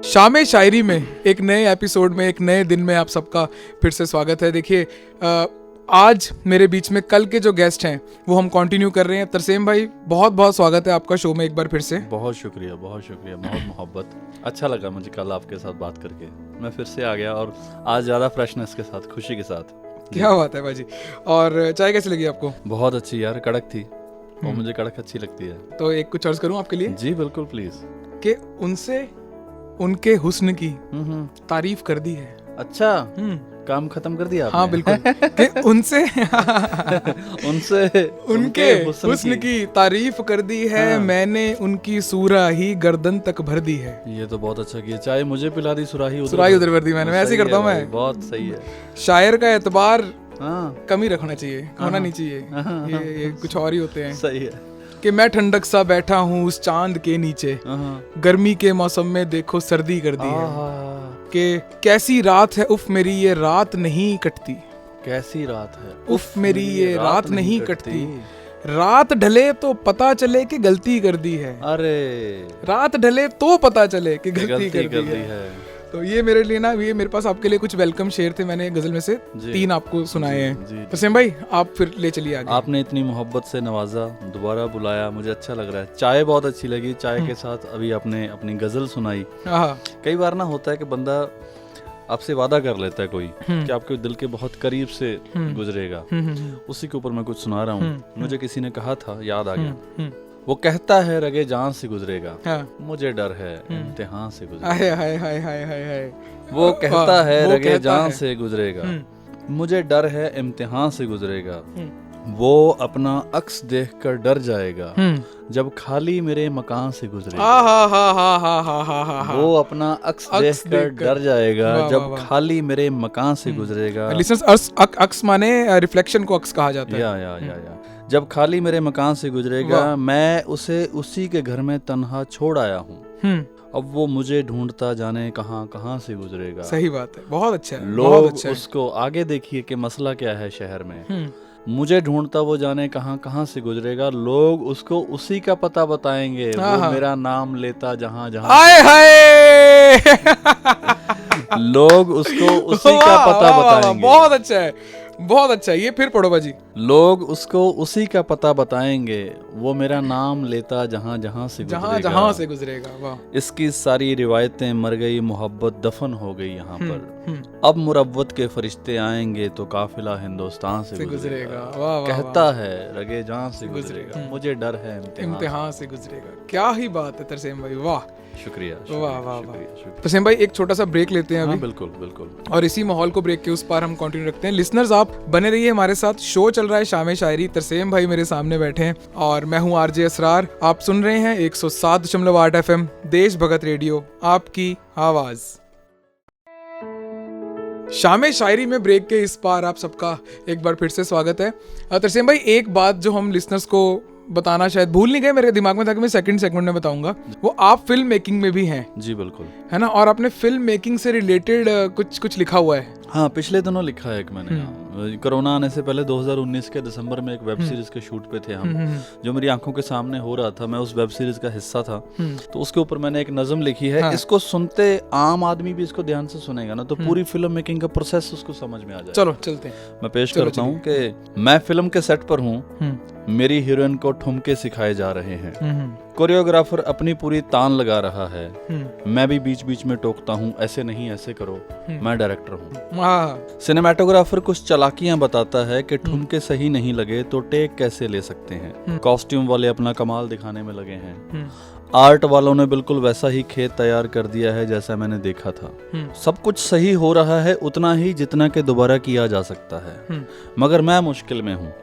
शामे शायरी में एक नए एपिसोड में एक नए दिन में आप सबका फिर से स्वागत है। देखिए आज मेरे बीच में कल के जो गेस्ट हैं वो हम कंटिन्यू कर रहे हैं। तरसेम भाई बहुत बहुत स्वागत है आपका शो में एक बार फिर से। बहुत शुक्रिया, बहुत मोहब्बत। अच्छा लगा मुझे कल आपके साथ बात करके, मैं फिर से आ गया और आज ज़्यादा फ्रेशनेस के साथ, खुशी के साथ। क्या बात है भाजी। और चाय कैसी लगी आपको? बहुत अच्छी यार, कड़क थी और मुझे कड़क अच्छी लगती है। तो एक कुछ अर्ज करूं आपके लिए? जी बिल्कुल, प्लीज। कि उनसे उनके हुस्न की तारीफ कर दी है। अच्छा, काम खत्म कर दिया आपने? हाँ बिल्कुल। कि उनसे उनके हुस्न की तारीफ कर दी है। हाँ। मैंने उनकी सूरा ही गर्दन तक भर दी है। ये तो बहुत अच्छा किया, चाहे मुझे पिला दी सुराही उधर भर दी। मैंने ऐसे ही करता हूँ मैं। बहुत सही है। शायर का एतबार कम ही रखना चाहिए, होना नहीं चाहिए। ये कुछ और ही होते हैं। सही है। कि मैं ठंडक सा बैठा हूँ उस चांद के नीचे, गर्मी के मौसम में देखो सर्दी कर दी है। कि कैसी रात है उफ मेरी ये रात नहीं कटती। कैसी रात है उफ मेरी ये रात नहीं कटती। रात ढले तो पता चले कि गलती कर दी है। अरे रात ढले तो पता चले कि गलती कर दी है। तो ये मेरे लिए ना, ये मेरे पास आपके लिए कुछ वेलकम शेर थे, मैंने गजल में से 3 आपको सुनाए हैं। तरसेम भाई आप फिर ले चलिए आगे। आपने इतनी मोहब्बत से नवाजा, दोबारा बुलाया, मुझे अच्छा लग रहा है। चाय बहुत अच्छी लगी, चाय के साथ अभी आपने अपनी गजल सुनाई। कई बार ना होता है कि बंदा आपसे वादा कर लेता है कोई कि आपके दिल के बहुत करीब से गुजरेगा, उसी के ऊपर मैं कुछ सुना रहा हूँ। मुझे किसी ने कहा था, याद आ गया। वो कहता है रगे जान से गुजरेगा, मुझे डर है इम्तिहान से गुजरेगा। वो कहता है रगे जान से गुजरेगा, मुझे डर है इम्तिहान से गुजरेगा। वो अपना अक्स देखकर डर जाएगा जब खाली मेरे मकान से गुजरेगा। वो अपना अक्स देखकर डर जाएगा जब खाली मेरे मकान से गुजरेगा। अक्स माने रिफ्लेक्शन को अक्स कहा जाता है। या जब खाली मेरे मकान से गुजरेगा, मैं उसे उसी के घर में तन्हा छोड़ आया हूँ। अब वो मुझे ढूंढता जाने कहाँ कहाँ से गुजरेगा। सही बात है, बहुत अच्छा है। लोग उसको आगे देखिए कि मसला क्या है शहर में। मुझे ढूंढता वो जाने कहाँ कहाँ से गुजरेगा। लोग उसको उसी का पता बताएंगे, वो मेरा नाम लेता जहाँ जहाँ। लोग उसको उसी का पता बताएंगे। बहुत अच्छा है, बहुत अच्छा है। ये फिर पढ़ो बाजी। लोग उसको उसी का पता बताएंगे, वो मेरा नाम लेता जहाँ जहाँ से गुजरेगा। वाह। इसकी सारी रिवायतें मर गई, मोहब्बत दफन हो गई यहाँ पर। अब मुरव्वत के फरिश्ते आएंगे तो काफिला हिंदुस्तान से गुजरेगा। कहता है रगे जान से गुजरेगा, मुझे डर है इम्तिहान से गुजरेगा। क्या ही बात है तरसेम भाई, वाह। शुक्रिया। वाह वाह वाह। तरसेम भाई एक छोटा सा ब्रेक लेते हैं अभी। बिल्कुल बिल्कुल। और इसी माहौल को ब्रेक के उस पार हम कंटिन्यू रखते हैं। लिसनर्स आप बने रहिए हमारे साथ, शो चल रहा है शामे शायरी। तरसेम भाई मेरे सामने बैठे हैं और मैं हूँ आरजे असरार। आप सुन रहे हैं 107.8 FM देश भगत रेडियो, आपकी आवाज। शामे शायरी में ब्रेक के इस पार आप सबका एक बार फिर से स्वागत है। तरसेम भाई एक बात जो हम लिसनर्स को बताना शायद भूल नहीं गए, मेरे दिमाग में था कि मैं सेकंड सेगमेंट में बताऊंगा, वो आप फिल्म मेकिंग में भी हैं। जी बिल्कुल, है ना। और आपने फिल्म मेकिंग से रिलेटेड कुछ लिखा हुआ है। हाँ, पिछले दिनों लिखा है एक मैंने। कोरोना आने से पहले 2019 के दिसंबर में एक वेब सीरीज के शूट पे थे हम, जो मेरी आंखों के सामने हो रहा था। मैं उस वेब सीरीज का हिस्सा था, तो उसके ऊपर मैंने एक नज़म लिखी है। हाँ। इसको सुनते आम आदमी भी इसको ध्यान से सुनेगा ना तो पूरी फिल्म मेकिंग का प्रोसेस उसको समझ में आ जाए। चलो चलते हैं। मैं पेश करता हूँ कि मैं फिल्म के सेट पर हूँ, मेरी हीरोइन को ठुमके सिखाए जा रहे हैं। कोरियोग्राफर अपनी पूरी तान लगा रहा है, मैं भी बीच बीच में टोकता हूँ, ऐसे नहीं ऐसे करो, मैं डायरेक्टर हूँ। सिनेमेटोग्राफर कुछ चालाकियां बताता है कि ठुमके सही नहीं लगे तो टेक कैसे ले सकते हैं। कॉस्ट्यूम वाले अपना कमाल दिखाने में लगे हैं। आर्ट वालों ने बिल्कुल वैसा ही खेत तैयार कर दिया है जैसा मैंने देखा था। सब कुछ सही हो रहा है, उतना ही जितना कि दोबारा किया जा सकता है। मगर मैं मुश्किल में हूँ,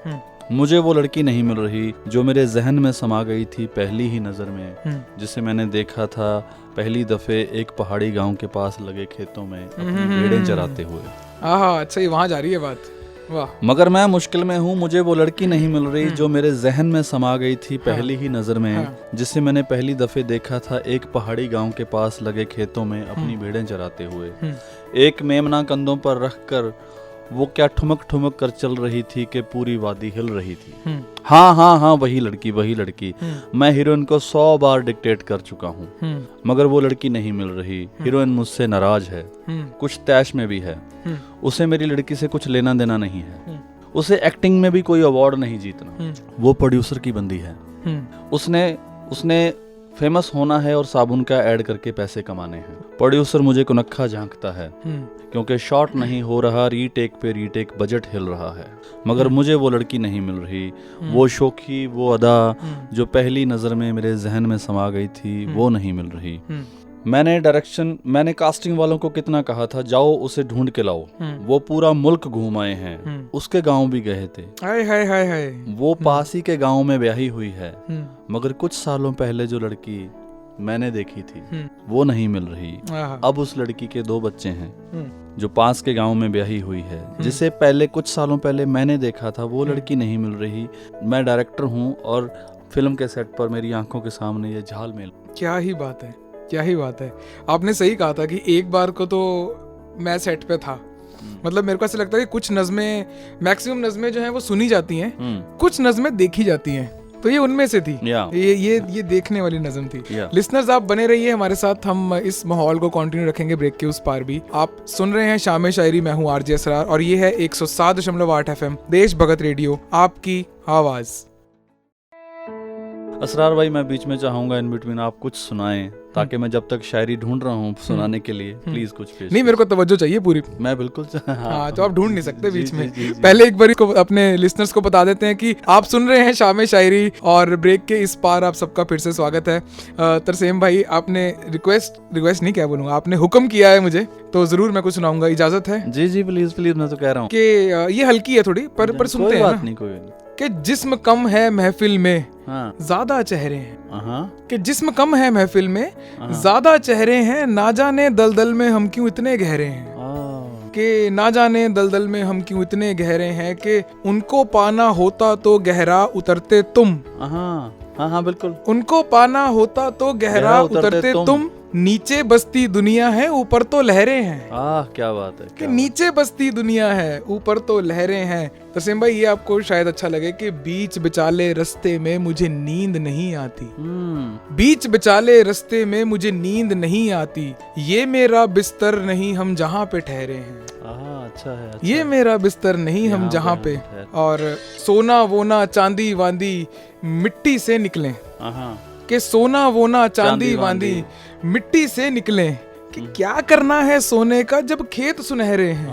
मुझे वो लड़की नहीं मिल रही जो मेरे जहन में समा गई थी पहली ही नजर में, जिसे मैंने देखा था पहली दफे एक पहाड़ी गांव के पास लगे खेतों में अपनी भेड़ें चराते हुए। अच्छा, ये वहाँ जा रही है बात। वाह। मगर मैं मुश्किल में हूँ, मुझे वो लड़की नहीं मिल रही जो मेरे जहन में समा गई थी पहली ही नजर में, जिसे मैंने पहली दफे देखा था एक पहाड़ी गांव के पास लगे खेतों में अपनी भेड़ें चराते हुए। एक मेमना कंधों पर रखकर वो क्या ठुमक ठुमक कर चल रही थी कि पूरी वादी हिल रही थी। हाँ हाँ हाँ, वही लड़की। मैं हीरोइन को 100 बार डिक्टेट कर चुका हूँ, मगर वो लड़की नहीं मिल रही। हीरोइन मुझसे नाराज है, कुछ तैश में भी है। उसे मेरी लड़की से कुछ लेना देना नहीं है। उसे एक्टिंग में भी कोई अवार्ड नहीं जीतना। वो प्रोड्यूसर की बंदी है। उसने फेमस होना है और साबुन का ऐड करके पैसे कमाने हैं। प्रोड्यूसर मुझे कुनक्खा झांकता है क्योंकि शॉट नहीं हो रहा, रीटेक पे रीटेक बजट हिल रहा है। मगर मुझे वो लड़की नहीं मिल रही, वो शोखी, वो अदा जो पहली नजर में मेरे जहन में समा गई थी, वो नहीं मिल रही। मैंने कास्टिंग वालों को कितना कहा था, जाओ उसे ढूंढ के लाओ। वो पूरा मुल्क घूम आए हैं, उसके गांव भी गए थे। हाय हाय हाय हाय। वो पास ही के गांव में ब्याही हुई है, मगर कुछ सालों पहले जो लड़की मैंने देखी थी वो नहीं मिल रही। अब उस लड़की के 2 बच्चे हैं जो पास के गांव में ब्याही हुई है, जिसे पहले कुछ सालों पहले मैंने देखा था। वो लड़की नहीं मिल रही। मैं डायरेक्टर हूँ और फिल्म के सेट पर मेरी आंखों के सामने ये झालमेल। क्या ही बात है, क्या ही बात है। आपने सही कहा था कि एक बार को तो मैं सेट पे था। मतलब मेरे को ऐसा लगता है कि कुछ नज़में, मैक्सिमम नज़में जो हैं वो सुनी जाती हैं, कुछ नज़में देखी जाती हैं। तो ये उनमें से थी। ये देखने वाली नज़म थी। लिसनर्स, आप बने रहिए हमारे साथ। हम इस माहौल को कंटिन्यू रखेंगे ब्रेक के उस पार भी। आप सुन रहे हैं शामे शायरी। मैं हूँ आरजे असरार और ये है 107.8 FM देश भगत रेडियो, आपकी आवाज। असरार भाई, मैं बीच में चाहूंगा इन बिटवीन आप कुछ सुनाएं, ताकि मैं जब तक शायरी ढूंढ रहा हूँ सुनाने के लिए, प्लीज कुछ पेश। नहीं, मेरे को तवज्जो चाहिए पूरी। मैं बिल्कुल हाँ, तो आप ढूंढ नहीं सकते बीच में। पहले एक बार अपने लिसनर्स को बता देते हैं कि आप सुन रहे हैं शामे शायरी और ब्रेक के इस पार आप सबका फिर से स्वागत है। तरसेम भाई, आपने रिक्वेस्ट नहीं, क्या बोलूंगा, आपने हुक्म किया है मुझे, तो जरूर मैं कुछ सुनाऊंगा। इजाजत है? जी प्लीज, मैं तो कह रहा हूँ कि ये हल्की है थोड़ी, पर सुनते हैं ना कि जिस्म कम है महफिल में ज्यादा चेहरे हैं। कि जिस्म कम है महफिल में ज्यादा चेहरे हैं, ना जाने दलदल में हम क्यों इतने गहरे हैं। कि ना जाने दलदल में हम क्यों इतने गहरे हैं, कि उनको पाना होता तो गहरा उतरते तुम। हाँ बिल्कुल। उनको पाना होता तो गहरा उतरते तुम, नीचे बसती दुनिया है ऊपर तो लहरें हैं। क्या बात है कि नीचे बसती दुनिया है ऊपर तो लहरें हैं। तरसेम भाई, ये आपको शायद अच्छा लगे कि बीच बिचाले रस्ते में मुझे नींद नहीं आती। बीच बिचाले रस्ते में मुझे नींद नहीं आती, ये मेरा बिस्तर नहीं हम जहाँ पे ठहरे हैं। अच्छा है। ये मेरा बिस्तर नहीं हम जहाँ पे। और सोना वोना चांदी वांदी मिट्टी से निकले, कि सोना वोना चांदी वांदी मिट्टी से निकले, कि क्या करना है सोने का जब खेत सुनहरे हैं।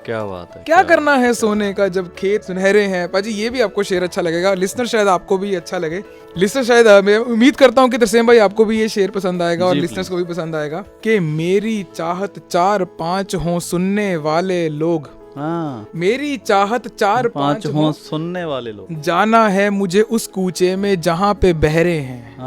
क्या बात है। क्या करना है सोने का जब खेत सुनहरे हैं। पाजी, ये भी आपको शेर अच्छा लगेगा। लिसनर, शायद आपको भी अच्छा लगे। लिसनर, शायद मैं उम्मीद करता हूँ कि तरसेम भाई आपको भी ये शेर पसंद आएगा और लिसनर्स को भी पसंद आएगा। कि मेरी चाहत 4-5 हों सुनने वाले लोग। मेरी चाहत 4-5 हों सुनने वाले लोग, जाना है मुझे उस कूचे में जहाँ पे बहरे हैं।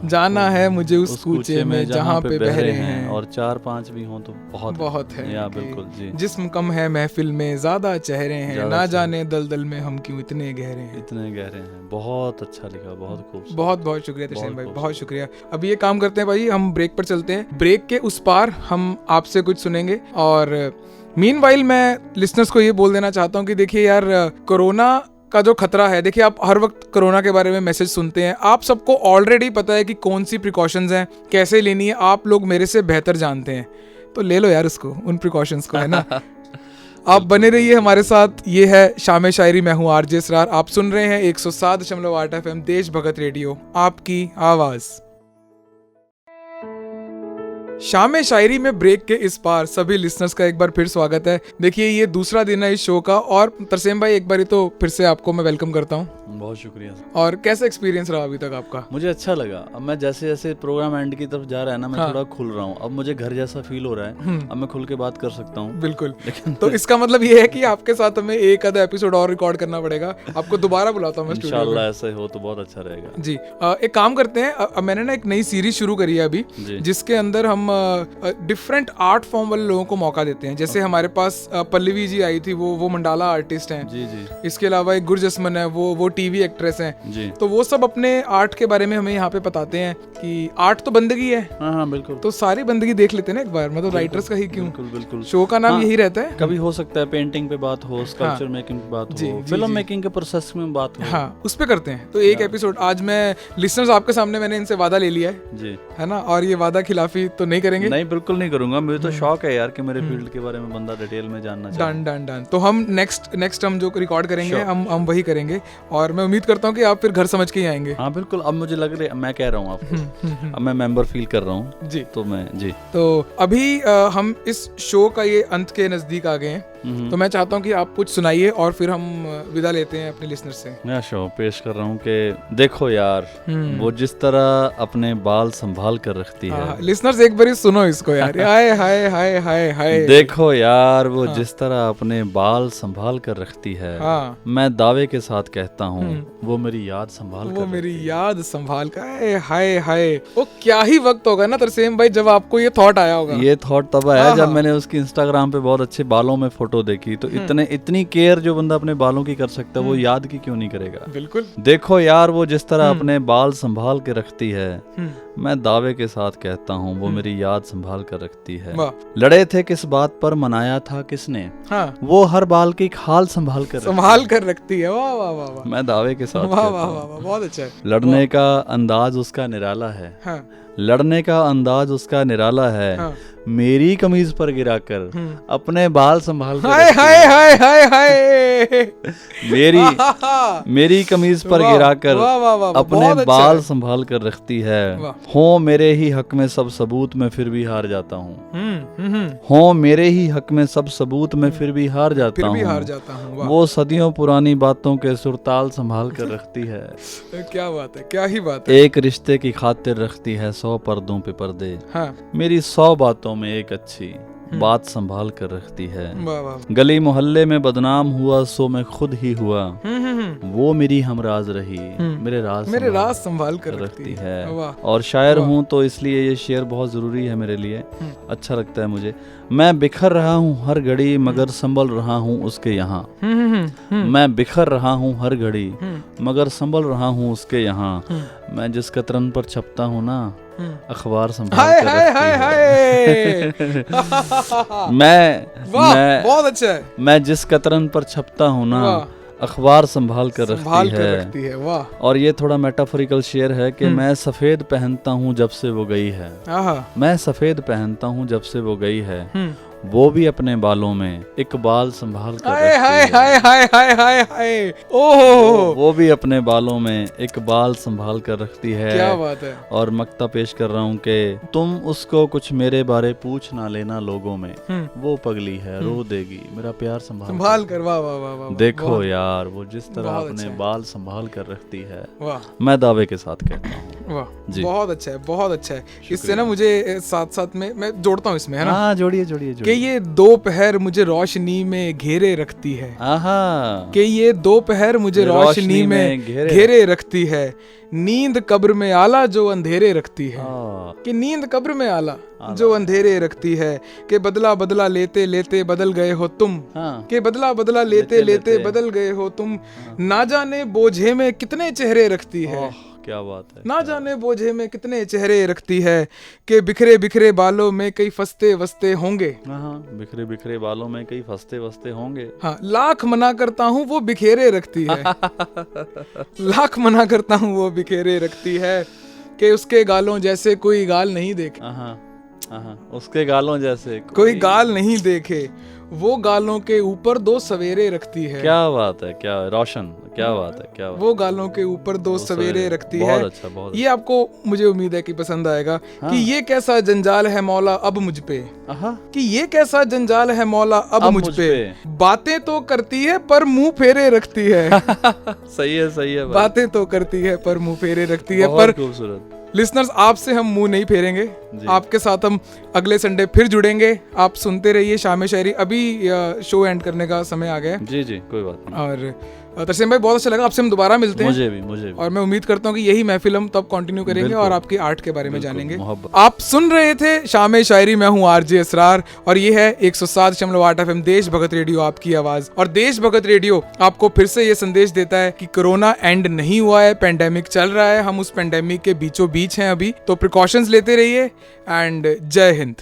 जाना है मुझे उस कूचे में जहाँ पे बहरे हैं। और 4-5 भी हों तो बहुत है। बिल्कुल जी। जिस्म कम है महफिल में ज्यादा चेहरे हैं, ना जाने दलदल में हम क्यों इतने गहरे हैं। बहुत अच्छा लिखा, बहुत खूबसूरत। बहुत शुक्रिया तरसेम भाई, बहुत शुक्रिया। अब ये काम करते हैं भाई, हम ब्रेक पर चलते हैं। ब्रेक के उस पार हम आपसे कुछ सुनेंगे। और मीनवाइल मैं लिसनर्स को ये बोल देना चाहता हूँ कि देखिए यार, कोरोना का जो खतरा है, देखिए आप हर वक्त कोरोना के बारे में मैसेज सुनते हैं। आप सबको ऑलरेडी पता है कि कौन सी प्रिकॉशंस हैं, कैसे लेनी है। आप लोग मेरे से बेहतर जानते हैं, तो ले लो यार उसको, उन प्रिकॉशंस को, है ना। आप बने रहिए हमारे साथ। ये है शामे शायरी। मैं हूँ आरजे असरार। आप सुन रहे हैं 107.8 FM देश भगत रेडियो, आपकी आवाज। शामे शायरी में ब्रेक के इस पार सभी लिसनर्स का एक बार फिर स्वागत है। देखिए, ये दूसरा दिन है इस शो का। और तरसेम भाई, एक बार तो फिर से आपको मैं वेलकम करता हूँ। बहुत शुक्रिया। और कैसा एक्सपीरियंस रहा अभी तक आपका? मुझे अच्छा लगा। अब मैं जैसे जैसे प्रोग्राम एंड की तरफ जा रहा है ना, मैं थोड़ा खुल रहा हूँ। अब मुझे घर जैसा फील हो रहा है। अब मैं खुल के बात कर सकता हूँ। बिल्कुल। तो इसका मतलब ये है कि आपके साथ हमें एक आधा एपिसोड और रिकॉर्ड करना पड़ेगा। आपको दोबारा बुलाता हूँ मैं स्टूडियो में। इंशाल्लाह ऐसा हो तो बहुत अच्छा रहेगा जी। एक काम करते हैं, मैंने ना एक नई सीरीज शुरू करी है अभी, जिसके अंदर हम डिफरेंट आर्ट फॉर्म वाले लोगों को मौका देते हैं। जैसे हमारे पास पल्लवी जी आई थी, वो मंडाला आर्टिस्ट हैं। जी। इसके अलावा एक गुरजस्मन है, वो टीवी एक्ट्रेस हैं, जी। तो वो सब अपने आर्ट के बारे में हमें यहाँ पे बताते हैं कि आर्ट तो बंदगी है। हाँ बिल्कुल। तो सारी बंदगी देख लेते हैं ना एक बार, मतलब राइटर्स का ही क्यों, बिल्कुल। शो का नाम यही रहता है। कभी हो सकता है पेंटिंग पे बात हो, स्कल्पचर मेकिंग पे बात हो, फिल्म मेकिंग के प्रोसेस में बात हो, हाँ उस पे करते हैं। तो एक एपिसोड आज मैं लिसनर्स आपके सामने मैंने इनसे वादा ले लिया है ना, और ये वादा खिलाफी तो नहीं करेंगे। नहीं बिल्कुल नहीं करूंगा, मुझे तो शौक है यार कि मेरे फील्ड के बारे में बंदा डिटेल में जानना चाहे। डन। तो हम नेक्स्ट हम जो रिकॉर्ड करेंगे हम वही करेंगे, और मैं उम्मीद करता हूँ कि आप फिर घर समझ के ही आएंगे। हाँ बिल्कुल। अब मुझे लग रहा है, मैं कह रहा हूँ आपको, अब मैं मेंबर फील कर रहा हूँ जी। तो मैं जी, तो अभी हम इस शो का ये अंत के नजदीक आ गए हैं, तो मैं चाहता हूँ कि आप कुछ सुनाइए और फिर हम विदा लेते हैं अपने लिसनर से। मैं शो पेश कर रहा हूँ कि देखो यार वो जिस तरह अपने बाल संभाल कर रखती है। लिसनर्स एक बार सुनो इसको यार। हाय हाय हाय हाय हाय। देखो यार वो जिस तरह अपने बाल संभाल कर रखती है। मैं दावे के साथ कहता हूँ वो मेरी याद संभाल कर, वो मेरी याद संभाल कर। हाय हाय, वो क्या ही वक्त होगा ना तरसेम भाई जब आपको ये थॉट आया होगा। ये थॉट तब आया जब मैंने उसकी इंस्टाग्राम पे बहुत अच्छे बालों में फोटो देखी, तो इतनी केयर जो बंदा अपने बालों की कर सकता है वो याद की क्यों नहीं करेगा। बिल्कुल। देखो यार वो जिस तरह अपने बाल संभाल के रखती है। मैं दावे के साथ कहता हूँ वो मेरी याद संभाल कर रखती है। लड़े थे किस बात पर, मनाया था किसने, वो हर बाल की खाल संभाल कर रखती है। वाह वाह वाह वाह। मैं दावे के साथ वाह वाह वाह, बहुत अच्छा है। लड़ने का अंदाज उसका निराला है। लड़ने का अंदाज उसका निराला है। मेरी कमीज पर गिराकर अपने बाल संभाल कर हाय हाय हाय हाय हाय। मेरी कमीज पर गिराकर अपने बाल संभाल कर रखती है। हो मेरे ही हक में सब सबूत में फिर भी हार जाता हूँ। हो मेरे ही हक में सब सबूत में फिर भी हार जाता हूँ। वो सदियों पुरानी बातों के सुरताल संभाल कर रखती है। क्या बात है, क्या ही बात है। एक रिश्ते की खातिर रखती है 100 पर्दों पे पर्दे। मेरी 100 बातों में एक अच्छी बात संभाल कर रखती है। गली मोहल्ले में बदनाम हुआ सो मैं खुद ही हुआ। वो मेरी हमराज रही, मेरे राज संभाल कर रखती है। और शायर हूँ तो इसलिए ये शेर बहुत जरूरी है मेरे लिए, अच्छा लगता है मुझे। मैं बिखर रहा हूँ हर घड़ी मगर संभल रहा हूँ उसके यहाँ। मैं बिखर रहा हूँ हर घड़ी मगर संभल रहा हूँ उसके यहाँ। मैं जिस कतरन पर छपता हूँ ना अखबार संभाल कर रखती है। मैं बहुत अच्छा है। मैं जिस कतरन पर छपता हूँ ना अखबार संभाल कर रखती है। वाह। और ये थोड़ा मेटाफोरिकल शेर है कि मैं सफेद पहनता हूँ जब से वो गई है। मैं सफेद पहनता हूँ जब से वो गई है। वो भी अपने बालों में एक बाल संभाल कर रखती है। ओह, वो भी अपने बालों में एक बाल संभाल कर रखती है। क्या बात है। और मक्ता पेश कर रहा हूँ कि तुम उसको कुछ मेरे बारे पूछ ना लेना लोगों में। वो पगली है रो देगी मेरा प्यार संभाल कर। वाह वाह वाह वाह। देखो यार वो जिस तरह अपने बाल संभाल कर रखती है। मैं दावे के साथ कहता हूँ। वाह, बहुत अच्छा है, बहुत अच्छा है। इससे ना मुझे साथ साथ में मैं जोड़ता हूँ इसमें, है ना। जोड़िए। ये दोपहर मुझे रोशनी में घेरे रखती है। कि ये दोपहर मुझे रोशनी में घेरे रखती है। नींद कब्र में आला जो अंधेरे रखती है। कि नींद कब्र में आला जो अंधेरे रखती है। कि बदला बदला लेते लेते बदल गए हो तुम। कि बदला बदला लेते लेते बदल गए हो तुम। ना जाने बोझे में कितने चेहरे रखती है। क्या बात है। ना जाने बोझे में कितने चेहरे रखती है। कि बिखरे बिखरे बालों में कई फंसते वसते होंगे। बिखरे बिखरे बालों में कई फंसते वसते होंगे। लाख मना करता हूँ वो बिखेरे रखती है। लाख मना करता हूँ वो बिखेरे रखती है। कि उसके गालों जैसे कोई गाल नहीं देखे। उसके गालों जैसे कोई गाल नहीं देखे। वो गालों के ऊपर 2 सवेरे रखती है। क्या बात है, क्या रोशन, क्या बात है, क्या बात। वो गालों के ऊपर 2 सवेरे रखती है। बहुत अच्छा, बहुत ये आपको मुझे उम्मीद है कि पसंद आएगा। कि ये कैसा जंजाल है मौला अब मुझ पे। कि ये कैसा जंजाल है मौला अब मुझ पे। बातें तो करती है पर मुंह फेरे रखती है। सही है। बातें तो करती है पर मुंह फेरे रखती है। पर खूबसूरत लिसनर्स, आपसे हम मुंह नहीं फेरेंगे। आपके साथ हम अगले संडे फिर जुड़ेंगे। आप सुनते रहिए शाम शायरी। अभी शो एंड करने का समय आ गया। जी कोई बात नहीं। और तरसेम भाई बहुत अच्छा लगा, आपसे हम दोबारा मिलते हैं। मुझे भी और मैं उम्मीद करता हूँ कि यही महफिल हम तब कंटिन्यू करेंगे बिल्कुल, और आपकी आर्ट के बारे में बिल्कुल, जानेंगे। मोहब्बत। आप सुन रहे थे शामे शायरी, मैं हूँ आरजे असरार और ये है 107.8 FM देशभक्त रेडियो, आपकी आवाज। और देशभक्त रेडियो आपको फिर से ये संदेश देता है कि कोरोना एंड नहीं हुआ है, पेंडेमिक चल रहा है, हम उस पेंडेमिक के बीचों बीच हैं अभी, तो प्रिकॉशंस लेते रहिए एंड जय हिंद।